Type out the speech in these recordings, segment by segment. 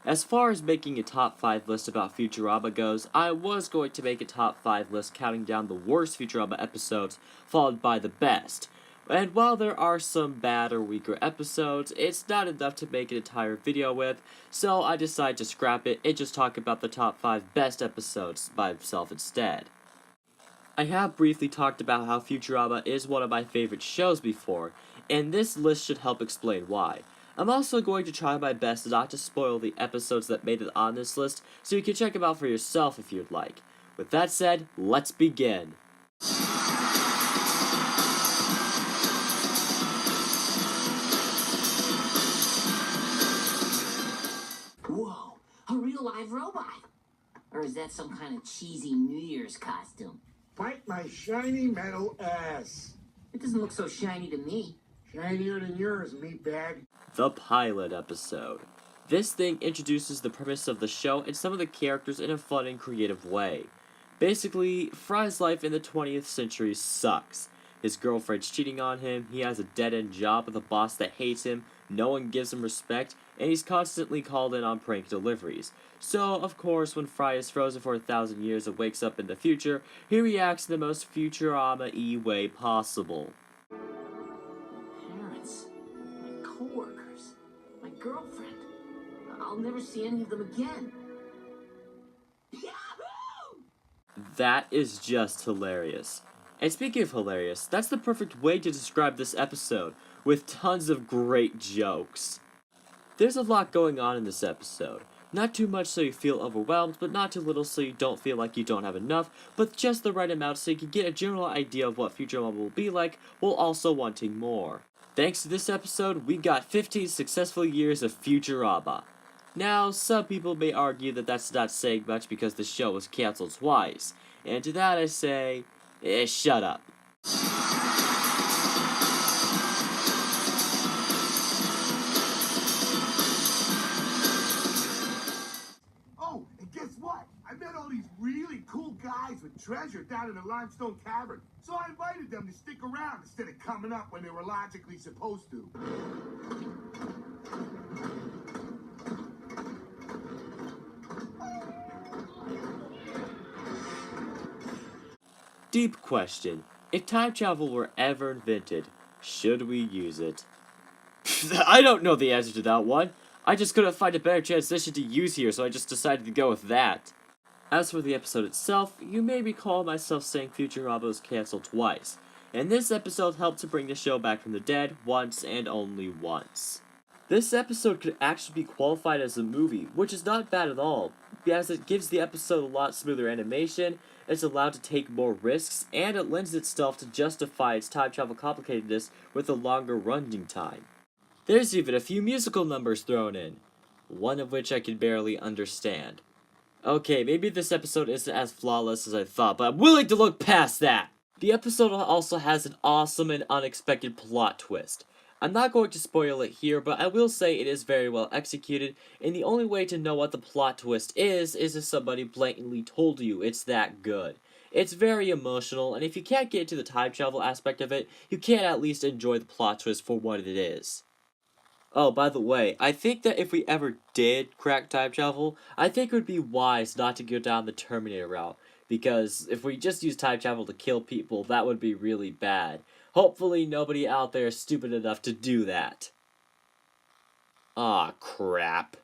As far as making a top 5 list about Futurama goes, I was going to make a top 5 list counting down the worst Futurama episodes, followed by the best. And while there are some bad or weaker episodes, it's not enough to make an entire video with, so I decided to scrap it and just talk about the top 5 best episodes by itself instead. I have briefly talked about how Futurama is one of my favorite shows before, and this list should help explain why. I'm also going to try my best not to spoil the episodes that made it on this list, so you can check them out for yourself if you'd like. With that said, let's begin. Whoa, a real live robot. Or is that some kind of cheesy New Year's costume? Bite my shiny metal ass. It doesn't look so shiny to me. Shinier than yours, meatbag. The pilot episode. This thing introduces the premise of the show and some of the characters in a fun and creative way. Basically, Fry's life in the 20th century sucks. His girlfriend's cheating on him, he has a dead-end job with a boss that hates him, no one gives him respect, and he's constantly called in on prank deliveries. So, of course, when Fry is frozen for 1,000 years and wakes up in the future, he reacts in the most Futurama-y way possible. Parents, my coworkers, my girlfriend. I'll never see any of them again. Yahoo! That is just hilarious. And speaking of hilarious, that's the perfect way to describe this episode, with tons of great jokes. There's a lot going on in this episode. Not too much so you feel overwhelmed, but not too little so you don't feel like you don't have enough, but just the right amount so you can get a general idea of what Futurama will be like, while also wanting more. Thanks to this episode, we got 15 successful years of Futurama. Now, some people may argue that that's not saying much because the show was cancelled twice, and to that I say, shut up. Oh, and guess what? I met all these really cool guys with treasure down in the limestone cavern. So I invited them to stick around instead of coming up when they were logically supposed to. Deep question. If time travel were ever invented, should we use it? I don't know the answer to that one. I just couldn't find a better transition to use here, so I just decided to go with that. As for the episode itself, you may recall myself saying Futurama was cancelled twice, and this episode helped to bring the show back from the dead once and only once. This episode could actually be qualified as a movie, which is not bad at all, because it gives the episode a lot smoother animation, it's allowed to take more risks, and it lends itself to justify its time travel complicatedness with a longer running time. There's even a few musical numbers thrown in, one of which I can barely understand. Okay, maybe this episode isn't as flawless as I thought, but I'm willing to look past that! The episode also has an awesome and unexpected plot twist. I'm not going to spoil it here, but I will say it is very well executed, and the only way to know what the plot twist is if somebody blatantly told you it's that good. It's very emotional, and if you can't get into the time travel aspect of it, you can at least enjoy the plot twist for what it is. Oh, by the way, I think that if we ever did crack time travel, I think it would be wise not to go down the Terminator route, because if we just use time travel to kill people, that would be really bad. Hopefully nobody out there is stupid enough to do that. Aw, crap.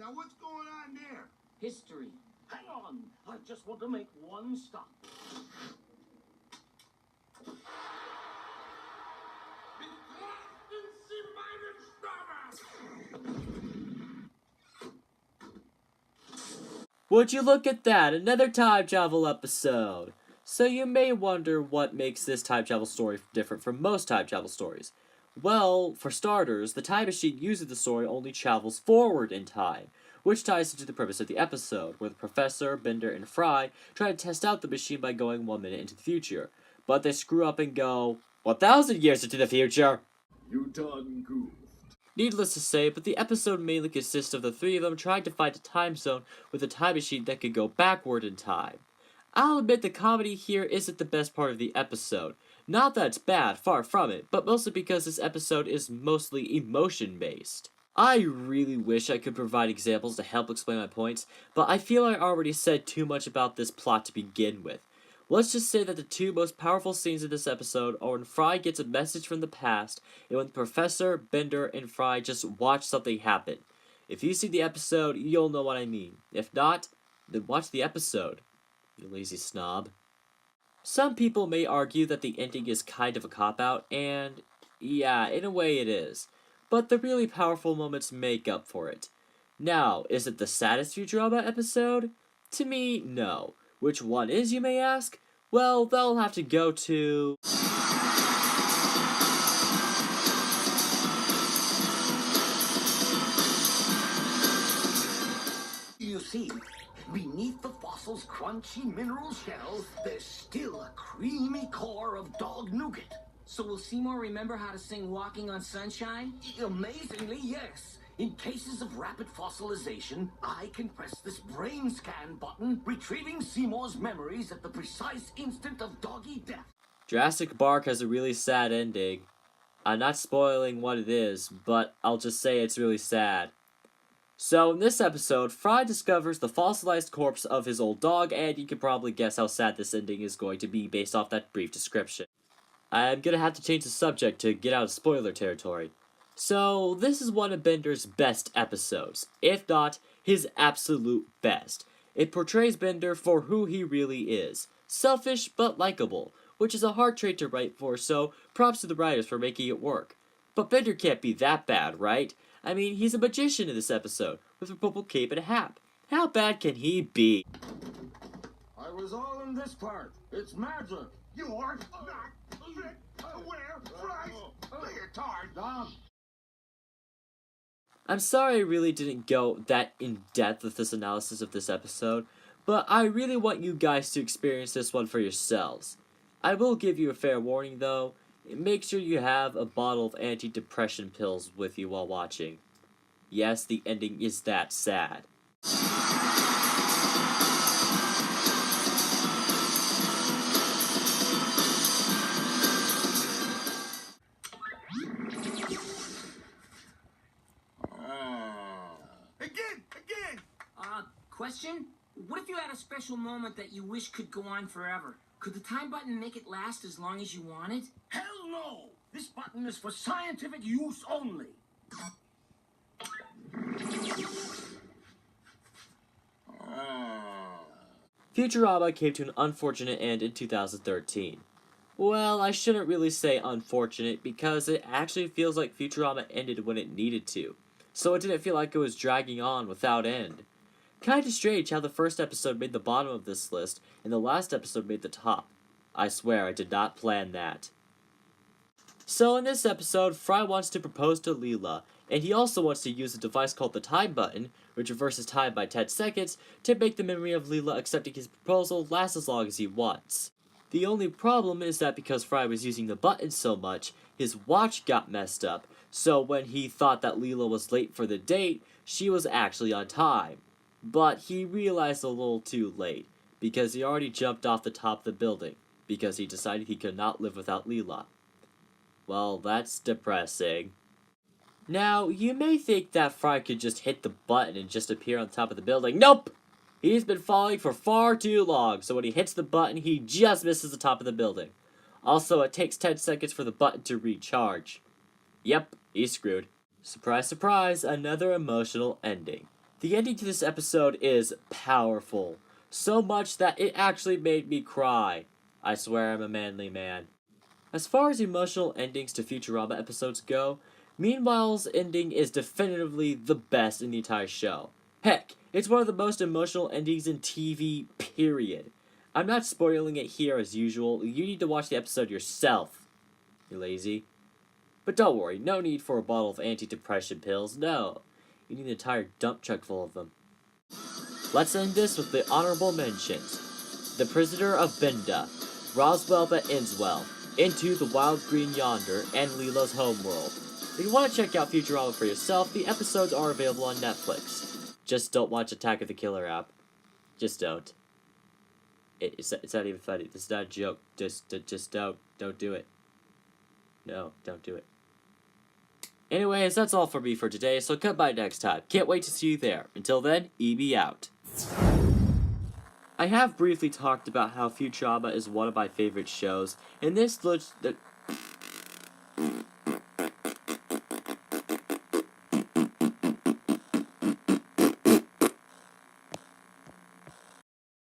Now what's going on there? History. Hang on, I just want to make one stop. Would you look at that, another time travel episode! So you may wonder what makes this time travel story different from most time travel stories. Well, for starters, the time machine used in the story only travels forward in time, which ties into the purpose of the episode, where the Professor, Bender, and Fry try to test out the machine by going 1 minute into the future. But they screw up and go 1,000 years into the future! You done goofed. Needless to say, but the episode mainly consists of the three of them trying to find a time zone with a time machine that could go backward in time. I'll admit the comedy here isn't the best part of the episode. Not that it's bad, far from it, but mostly because this episode is mostly emotion-based. I really wish I could provide examples to help explain my points, but I feel I already said too much about this plot to begin with. Let's just say that the two most powerful scenes in this episode are when Fry gets a message from the past, and when Professor, Bender, and Fry just watch something happen. If you see the episode, you'll know what I mean. If not, then watch the episode, you lazy snob. Some people may argue that the ending is kind of a cop-out, and yeah, in a way it is. But the really powerful moments make up for it. Now, is it the saddest Futurama episode? To me, no. Which one is, you may ask? Well, they'll have to go to... You see, beneath the fossil's crunchy mineral shell, there's still a creamy core of dog nougat. So will Seymour remember how to sing Walking on Sunshine? Amazingly, yes. In cases of rapid fossilization, I can press this brain scan button, retrieving Seymour's memories at the precise instant of doggy death. Jurrasic Bark has a really sad ending. I'm not spoiling what it is, but I'll just say it's really sad. So, in this episode, Fry discovers the fossilized corpse of his old dog, and you can probably guess how sad this ending is going to be based off that brief description. I'm gonna have to change the subject to get out of spoiler territory. So, this is one of Bender's best episodes, if not his absolute best. It portrays Bender for who he really is, selfish but likable, which is a hard trait to write for, so props to the writers for making it work. But Bender can't be that bad, right? I mean, he's a magician in this episode, with a purple cape and a hat. How bad can he be? I was all in this part. It's magic. You are not fit aware, Christ. Leotard. Dog. I'm sorry I really didn't go that in-depth with this analysis of this episode, but I really want you guys to experience this one for yourselves. I will give you a fair warning though. Make sure you have a bottle of anti-depression pills with you while watching. Yes, the ending is that sad. Again! Question? What if you had a special moment that you wish could go on forever? Could the time button make it last as long as you wanted? Hell no! This button is for scientific use only. Futurama came to an unfortunate end in 2013. Well, I shouldn't really say unfortunate because it actually feels like Futurama ended when it needed to, so it didn't feel like it was dragging on without end. Kinda strange how the first episode made the bottom of this list and the last episode made the top. I swear I did not plan that. So in this episode, Fry wants to propose to Leela, and he also wants to use a device called the time button, which reverses time by 10 seconds, to make the memory of Leela accepting his proposal last as long as he wants. The only problem is that because Fry was using the button so much, his watch got messed up, so when he thought that Leela was late for the date, she was actually on time. But he realized a little too late, because he already jumped off the top of the building, because he decided he could not live without Leela. Well, that's depressing. Now, you may think that Fry could just hit the button and just appear on top of the building. Nope! He's been falling for far too long, so when he hits the button, he just misses the top of the building. Also, it takes 10 seconds for the button to recharge. Yep, he's screwed. Surprise, surprise, another emotional ending. The ending to this episode is powerful. So much that it actually made me cry. I swear I'm a manly man. As far as emotional endings to Futurama episodes go, Meanwhile's ending is definitively the best in the entire show. Heck, it's one of the most emotional endings in TV, period. I'm not spoiling it here as usual, you need to watch the episode yourself. You lazy. But don't worry, no need for a bottle of anti-depression pills, no. You need an entire dump truck full of them. Let's end this with the honorable mentions. The Prisoner of Benda, Rosswell but Inswell, Into the Wild Green Yonder, and Leela's Homeworld. If you want to check out Futurama for yourself, the episodes are available on Netflix. Just don't watch Attack of the Killer app. Just don't. It's not even funny. This is not a joke. Just don't do it. No, don't do it. Anyways, that's all for me for today, so come by next time. Can't wait to see you there. Until then, EB out. I have briefly talked about how Futurama is one of my favorite shows, and this